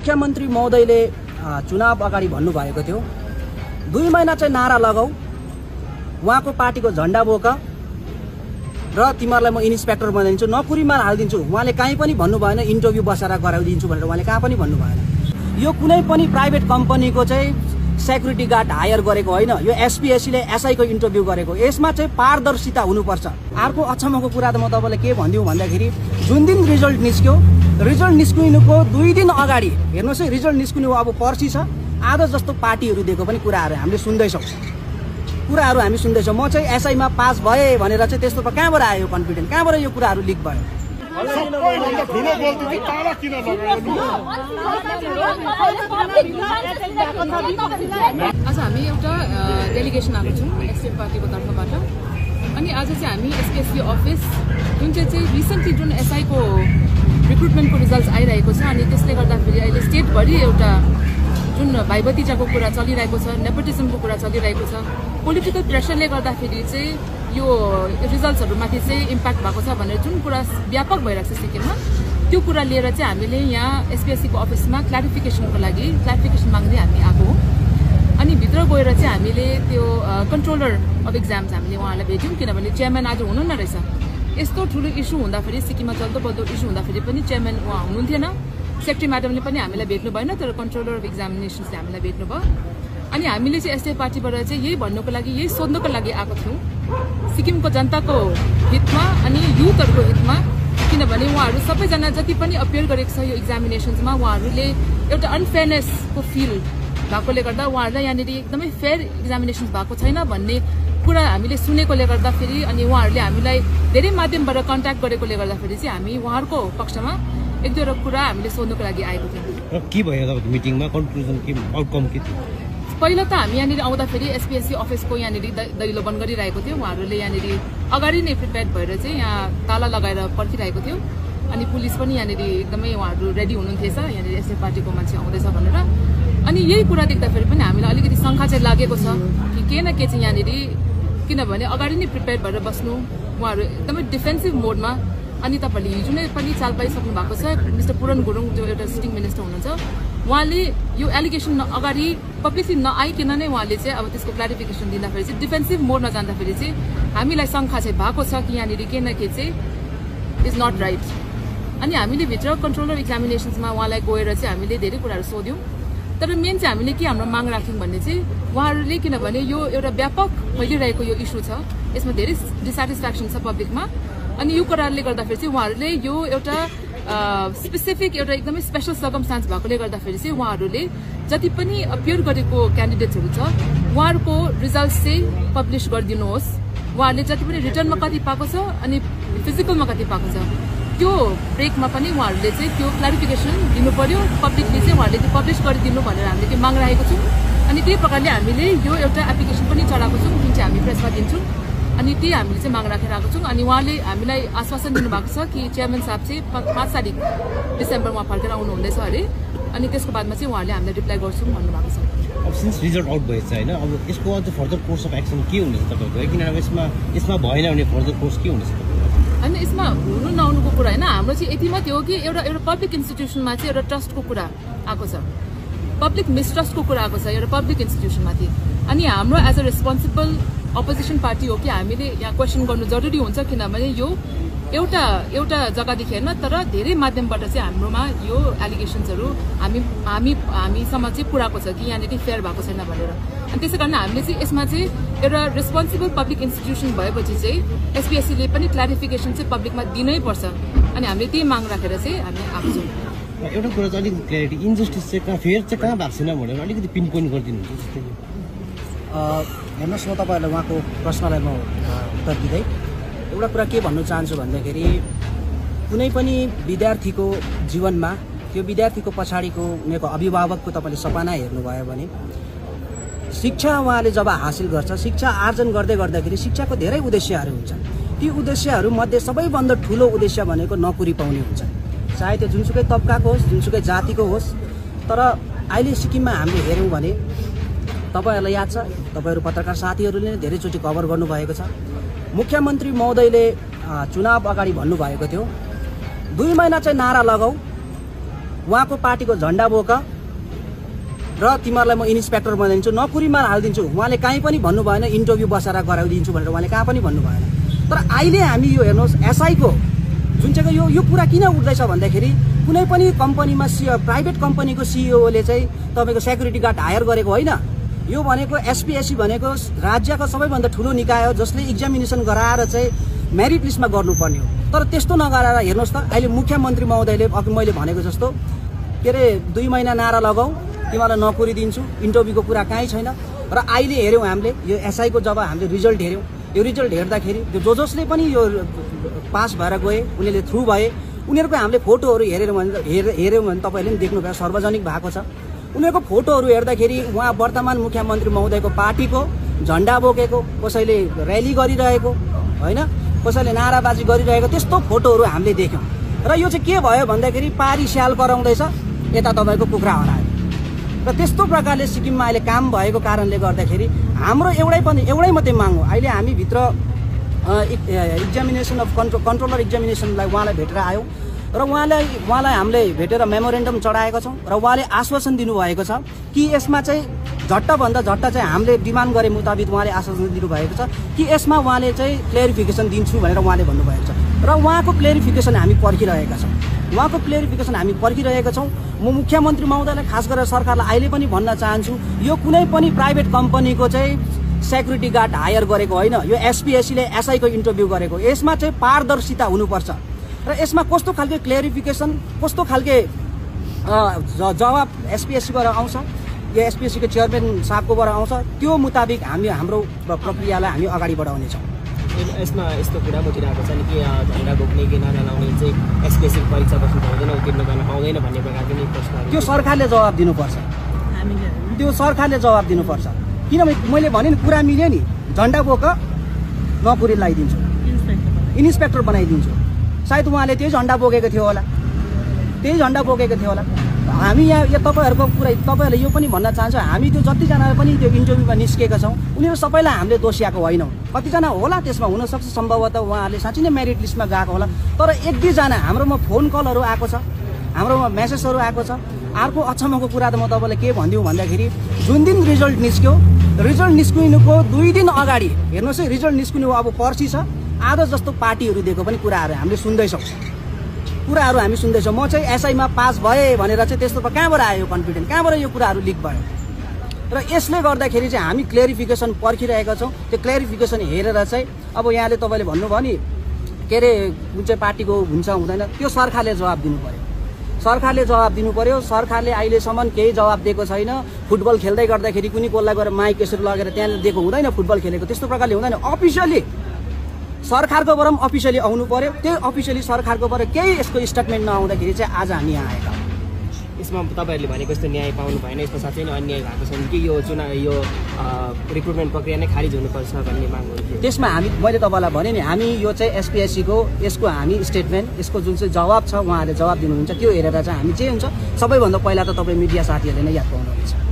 मुख्यमन्त्री महोदयले चुनाव अगाडि भन्नुभएको थियो 2 महिना चाहिँ नारा लगाऊ, उहाँको पार्टीको झण्डा बोक र तिमीहरूलाई म इन्स्पेक्टर बनाइदिन्छु, नकुरीमा हालिदिन्छु। उहाँले कहीँ पनि भन्नु भएन इन्टरभ्यू बसेर गराइदिन्छु भनेर, उहाँले कहाँ पनि भन्नु भएन। यो कुनै पनि प्राइभेट कम्पनीको चाहिँ सेक्युरिटी गार्ड हायर गरेको होइन, यो एसपीएससीले एसआईको इन्टरभ्यू गरेको। यसमा चाहिँ पारदर्शिता हुनुपर्छ। अर्को अचम्मको कुरा त म तपाईँलाई के भनिदिउँ भन्दाखेरि जुन दिन रिजल्ट निस्क्यो, रिजल्ट निस्किनुको 2 दिन अगाडि हेर्नुहोस् है, रिजल्ट निस्किनु अब पर्सि छ, आधा जस्तो पार्टीहरू दिएको पनि कुराहरू हामीले सुन्दैछौँ। म चाहिँ एसआईमा पास भए भनेर चाहिँ त्यस्तो कहाँबाट आयो कन्फिडेन्स, कहाँबाट यो कुराहरू लिक भयो? आज हामी एउटा डेलिगेसन आएको छौँ एसडीएफ पार्टीको तर्फबाट। अनि आज चाहिँ हामी एसपीएससी अफिस जुन चाहिँ रिसेन्टली जुन एसआईको रिक्रुटमेन्टको रिजल्ट्स आइरहेको छ, अनि त्यसले गर्दाखेरि अहिले स्टेटभरि एउटा जुन भाइभतिजाको कुरा चलिरहेको छ, नेपोटिजमको कुरा चलिरहेको छ, पोलिटिकल प्रेसरले गर्दाखेरि चाहिँ यो रिजल्ट्सहरूमाथि चाहिँ इम्प्याक्ट भएको छ भनेर जुन कुरा व्यापक भइरहेको छ सिक्किममा, त्यो कुरा लिएर चाहिँ हामीले यहाँ एसपीएससीको अफिसमा क्ल्यारिफिकेसन माग्दै हामी आएको हो। अनि भित्र गएर चाहिँ हामीले त्यो कन्ट्रोलर अफ एक्जाम्स हामीले उहाँलाई भेट्यौँ, किनभने चेयरम्यान आज हुनुहुन्न रहेछ। यस्तो ठुलो इस्यु हुँदाखेरि, सिक्किममा जल्दो बल्दो इस्यु हुँदाखेरि पनि चेयरम्यान उहाँ हुनुहुन्थेन, सेक्रेटरी म्याडमले पनि हामीलाई भेट्नु भएन, तर कन्ट्रोलर अफ एक्जामिनेसन्सले हामीलाई भेट्नुभयो। अनि हामीले चाहिँ एसडीएफ पार्टीबाट चाहिँ यही भन्नुको लागि, यही सोध्नुको लागि आएको थियौँ सिक्किमको जनताको हितमा अनि युथहरूको हितमा, किनभने उहाँहरू सबैजना जति पनि अपियर गरेको छ यो एक्जामिनेसन्समा, उहाँहरूले एउटा अनफेयरनेसको फिल भएकोले गर्दा उहाँहरूलाई यहाँनिर एकदमै फेयर एक्जामिनेसन्स भएको छैन भन्ने कुरा हामीले सुनेकोले गर्दाखेरि, अनि उहाँहरूले हामीलाई धेरै माध्यमबाट कन्ट्याक्ट गरेकोले गर्दाखेरि चाहिँ हामी उहाँहरूको पक्षमा 1-2 कुरा हामीले सोध्नुको लागि आएको थियौँ। के भयो तपाईँको मिटिङमा कन्क्लुजन के, आउटकम के थियो? पहिला त हामी यहाँनिर आउँदाखेरि एसपीएससी अफिसको यहाँनिर दैलो बन्द गरिरहेको थियो। उहाँहरूले यहाँनिर अगाडि नै प्रिपेयर भएर चाहिँ यहाँ ताला लगाएर पर्खिरहेको थियो, अनि पुलिस पनि यहाँनिर एकदमै उहाँहरू रेडी हुनुहुन्थेछ यहाँनिर एसडीएफ पार्टीको मान्छे आउँदैछ भनेर। अनि यही कुरा देख्दाखेरि पनि हामीलाई अलिकति शङ्का चाहिँ लागेको छ कि के न के चाहिँ यहाँनिर, किनभने अगाडि नै प्रिपेयर भएर बस्नु, उहाँहरू एकदमै डिफेन्सिभ मोडमा। अनि तपाईँले हिजो नै पनि चाल पाइसक्नु भएको छ, मिस्टर पुरन गुरुङ जो एउटा सिटिङ मिनिस्टर हुनुहुन्छ, उहाँले यो एलिगेसन अगाडि पब्लिकली नआइकन नै उहाँले चाहिँ अब त्यसको क्ल्यारिफिकेसन दिँदाखेरि चाहिँ डिफेन्सिभ मोडमा जाँदाखेरि चाहिँ हामीलाई शङ्का चाहिँ भएको छ कि यहाँनिर के न के चाहिँ इज नट राइट। अनि हामीले भित्र कन्ट्रोलर एक्जामिनेसन्समा उहाँलाई गएर चाहिँ हामीले धेरै कुराहरू सोध्यौँ, तर मेन चाहिँ हामीले के हाम्रो माग राख्यौँ भन्ने चाहिँ उहाँहरूले, किनभने यो एउटा व्यापक फैलिरहेको यो इस्यु छ, यसमा धेरै डिसेटिस्फ्याक्सन छ पब्लिकमा। अनि यो कुराहरूले गर्दाखेरि चाहिँ उहाँहरूले यो एउटा स्पेसिफिक एउटा एकदमै स्पेसल सर्कमस्टान्स भएकोले गर्दाखेरि चाहिँ उहाँहरूले जति पनि अपियर गरेको क्यान्डिडेट्सहरू छ उहाँहरूको रिजल्ट चाहिँ पब्लिस गरिदिनुहोस्। उहाँहरूले जति पनि रिटर्नमा कति पाएको छ अनि फिजिकलमा कति पाएको छ त्यो ब्रेकमा पनि उहाँहरूले चाहिँ त्यो क्ल्यारिफिकेसन दिनु पर्यो, पब्लिकले चाहिँ उहाँहरूले त्यो पब्लिस गरिदिनु भनेर हामीले त्यो माग राखेको छौँ। अनि त्यही प्रकारले हामीले यो एउटा एप्लिकेसन पनि चढाएको छौँ, जुन चाहिँ हामी प्रेसमा दिन्छौँ। अनि त्यही हामीले चाहिँ माग राखेर आएको छौँ। अनि उहाँले हामीलाई आश्वासन दिनुभएको छ कि चेयरम्यान साहब चाहिँ 5 तारिक डिसेम्बर उहाँ फर्केर आउनुहुँदैछ अरे, अनि त्यसको बादमा चाहिँ उहाँले हामीलाई रिप्लाई गर्छौँ भन्नुभएको छ। अब सिन्स रिजल्ट आउट भएछ होइन, अब यसको अझ फर्दर कोर्स अफ एक्सन के हुनेछ तपाईँको? किनभने यसमा भएन भने फर्दर कोर्स के हुनेछ? होइन, यसमा हुनु नहुनुको कुरा होइन, हाम्रो चाहिँ यति मात्रै हो कि एउटा पब्लिक इन्स्टिट्युसनमा चाहिँ एउटा ट्रस्टको कुरा आएको छ, पब्लिक मिसट्रस्टको कुरा आएको छ एउटा पब्लिक इन्स्टिट्युसनमाथि। अनि हाम्रो as a responsible opposition party हो कि हामीले यहाँ क्वेसन गर्नु जरुरी हुन्छ, किनभने यो एउटा जग्गादेखि होइन तर धेरै माध्यमबाट चाहिँ हाम्रोमा यो एलिगेसन्सहरू हामीसम्म चाहिँ पुऱ्याएको छ कि यहाँनिर फेयर भएको छैन भनेर। अनि त्यसै कारण हामीले चाहिँ यसमा चाहिँ एउटा रेस्पोन्सिबल पब्लिक इन्स्टिट्युसन भएपछि चाहिँ एसपीएससीले पनि क्ल्यारिफिकेसन चाहिँ पब्लिकमा दिनै पर्छ, अनि हामीले त्यही माग राखेर चाहिँ हामी आएको छौँ। एउटा कुरा चाहिँ अलिकति क्ल्यारिटी, इन्जस्टिस चाहिँ कहाँ फेयर चाहिँ कहाँ भएको छैन भनेर अलिकति पिन पोइन्ट गरिदिनुहुन्छ जस्तै? हेर्नुहोस्, म तपाईँहरूलाई उहाँको प्रश्नलाई म उत्तर दिँदै एउटा कुरा के भन्नु चाहन्छु भन्दाखेरि कुनै पनि विद्यार्थीको जीवनमा त्यो विद्यार्थीको पछाडिको उनीहरूको अभिभावकको तपाईँले सपना हेर्नुभयो भने शिक्षा उहाँले जब हासिल गर्छ, शिक्षा आर्जन गर्दै गर्दाखेरि शिक्षाको धेरै उद्देश्यहरू हुन्छ। ती उद्देश्यहरूमध्ये सबैभन्दा ठुलो उद्देश्य भनेको नोकरी पाउने हुन्छ, चाहे त्यो जुनसुकै तबकाको होस्, जुनसुकै जातिको होस्। तर अहिले सिक्किममा हामीले हेऱ्यौँ भने तपाईँहरूलाई याद छ, तपाईँहरू पत्रकार साथीहरूले नै धेरैचोटि कभर गर्नुभएको छ, मुख्यमन्त्री महोदयले चुनाव अगाडि भन्नुभएको थियो 2 महिना चाहिँ नारा लगाऊ, उहाँको पार्टीको झन्डा बोक र तिमीहरूलाई म इन्सपेक्टर बनाइदिन्छु, नकुरीमा हालिदिन्छु। उहाँले कहीँ पनि भन्नु भएन इन्टरभ्यू बसेर गराइदिन्छु भनेर, उहाँले कहाँ पनि भन्नु भएन। तर अहिले हामी यो हेर्नुहोस् एसआईको जुन चाहिँ यो कुरा किन उठ्दैछ भन्दाखेरि कुनै पनि कम्पनीमा प्राइभेट कम्पनीको सिइओले चाहिँ तपाईँको सेक्युरिटी गार्ड हायर गरेको होइन। यो भनेको एसपीएससी भनेको राज्यको सबैभन्दा ठुलो निकाय हो जसले इक्जामिनेसन गराएर चाहिँ मेरिट लिस्टमा गर्नुपर्ने हो। तर त्यस्तो नगराएर हेर्नुहोस् त अहिले मुख्यमन्त्री महोदयले अघि मैले भनेको जस्तो के अरे 2 महिना नारा लगाऊ, तिमीलाई नोकरी दिन्छु, इन्टरभ्यूको कुरा कहीँ छैन। र अहिले हेऱ्यौँ हामीले यो एसआईको जब हामीले रिजल्ट हेऱ्यौँ, यो रिजल्ट हेर्दाखेरि जो जसले पनि यो पास भएर गए उनीहरूले थ्रु भए उनीहरूको हामीले फोटोहरू हेऱ्यौँ भने तपाईँहरूले पनि देख्नुभयो, सार्वजनिक भएको छ। उनीहरूको फोटोहरू हेर्दाखेरि उहाँ वर्तमान मुख्यमन्त्री महोदयको पार्टीको झन्डा बोकेको, कसैले र्याली गरिरहेको होइन, कसैले नाराबाजी गरिरहेको त्यस्तो फोटोहरू हामीले देख्यौँ। र यो चाहिँ के भयो भन्दाखेरि पारी स्याल कराउँदैछ, यता तपाईँको कुखुरा हरायो। र त्यस्तो प्रकारले सिक्किममा अहिले काम भएको कारणले गर्दाखेरि हाम्रो एउटै मात्रै माग हो। अहिले हामी भित्र इक्जामिनेसन अफ कन्ट्रोलर इक्जामिनेसनलाई उहाँलाई भेटेर आयौँ र उहाँलाई हामीले भेटेर मेमोरेन्डम चढाएका छौँ र उहाँले आश्वासन दिनुभएको छ कि यसमा चाहिँ झट्टभन्दा झट्ट चाहिँ हामीले डिमान्ड गरे मुताबिक उहाँले आश्वासन दिनुभएको छ कि यसमा उहाँले चाहिँ क्लियरिफिकेसन दिन्छु भनेर उहाँले भन्नुभएको छ। र उहाँको क्लियरिफिकेसन हामी पर्खिरहेका छौँ। म मुख्यमन्त्री महोदयलाई खास गरेर सरकारलाई अहिले पनि भन्न चाहन्छु, यो कुनै पनि प्राइभेट कम्पनीको चाहिँ सेक्युरिटी गार्ड हायर गरेको होइन, यो एसपीएससीले एसआईको इन्टरभ्यू गरेको। यसमा चाहिँ पारदर्शिता हुनुपर्छ र यसमा कस्तो खालके क्लियरिफिकेसन, कस्तो खालके जवाब एसपीएससीबाट आउँछ, यो एसपीएससीको चेयरम्यान साहबकोबाट आउँछ, त्यो मुताबिक हाम्रो प्रक्रियालाई हामी अगाडि बढाउनेछौँ। यसमा यस्तो कुरा उठिरहेको छ नि कि झन्डा बोक्ने कि नारा लाउने चाहिँ एसपीएससी परीक्षा बस्नु पाउँदैन, उत्तीर्ण गर्न पाउँदैन भन्ने प्रकारको नि प्रश्न। त्यो सरकारले जवाब दिनुपर्छ। किनभने मैले भने नि कुरा मिल्यो नि, झन्डा बोक नकुरी लगाइदिन्छु, इन्सपेक्टर बनाइदिन्छु। सायद उहाँले त्यही झन्डा बोकेको थियो होला। हामी यहाँ तपाईँहरूको कुरा तपाईँहरूले यो पनि भन्न चाहन्छ, हामी त्यो जतिजना पनि त्यो इन्टरभ्यूमा निस्केका छौँ उनीहरू सबैलाई हामीले दोषियाएको होइनौँ। कतिजना होला त्यसमा हुनसक्छ, सम्भवतः उहाँहरूले साँच्चै नै मेरिट लिस्टमा गएको होला। तर 1-2 जना हाम्रोमा फोन कलहरू आएको छ, हाम्रोमा मेसेजहरू आएको छ। अर्को अचम्मको कुरा त म तपाईँलाई के भनिदिउँ भन्दाखेरि जुन दिन रिजल्ट निस्किनुको 2 दिन अगाडि हेर्नुहोस् है, रिजल्ट निस्किनु अब पर्सि छ, आधा जस्तो पार्टीहरू दिएको पनि कुराहरू हामीले सुन्दैछौँ। म चाहिँ एसआईमा पास भएँ भनेर चाहिँ त्यस्तो कहाँबाट आयो कन्फिडेन्स, कहाँबाट यो कुराहरू लिक भयो। र यसले गर्दाखेरि चाहिँ हामी क्लियरिफिकेसन पर्खिरहेका छौँ। त्यो क्लियरिफिकेसन हेरेर चाहिँ अब यहाँले तपाईँले भन्नुभयो नि के अरे कुन चाहिँ पार्टीको हुन्छ हुँदैन, त्यो सरकारले जवाब दिनु पर्यो। सरकारले अहिलेसम्म केही जवाब दिएको छैन। फुटबल खेल्दै गर्दाखेरि कुनै कोललाई गएर माइक यसरी लगेर त्यहाँ दिएको हुँदैन, फुटबल खेलेको त्यस्तो प्रकारले हुँदैन। अफिसियली सरकारकोबाट पनि अफिसियली आउनु पर्यो। त्यही अफिसियली सरकारकोबाट केही यसको स्टेटमेन्ट नआउँदाखेरि चाहिँ आज हामी यहाँ आएका हौँ। यसमा तपाईँहरूले भनेको जस्तो न्याय पाउनु भएन, यसमा साँच्चै नै अन्याय भएको छ कि यो रिक्रुटमेन्ट प्रक्रिया नै खारिज हुनुपर्छ भन्ने मागहरू थियो। त्यसमा मैले तपाईँलाई भने नि, हामी यो चाहिँ एसपीएससीको यसको हामी स्टेटमेन्ट, यसको जुन चाहिँ जवाब छ उहाँहरूले जवाब दिनुहुन्छ त्यो हेरेर चाहिँ हामी जे हुन्छ सबैभन्दा पहिला त तपाईँ मिडिया साथीहरूले नै याद पाउनुहुनेछ।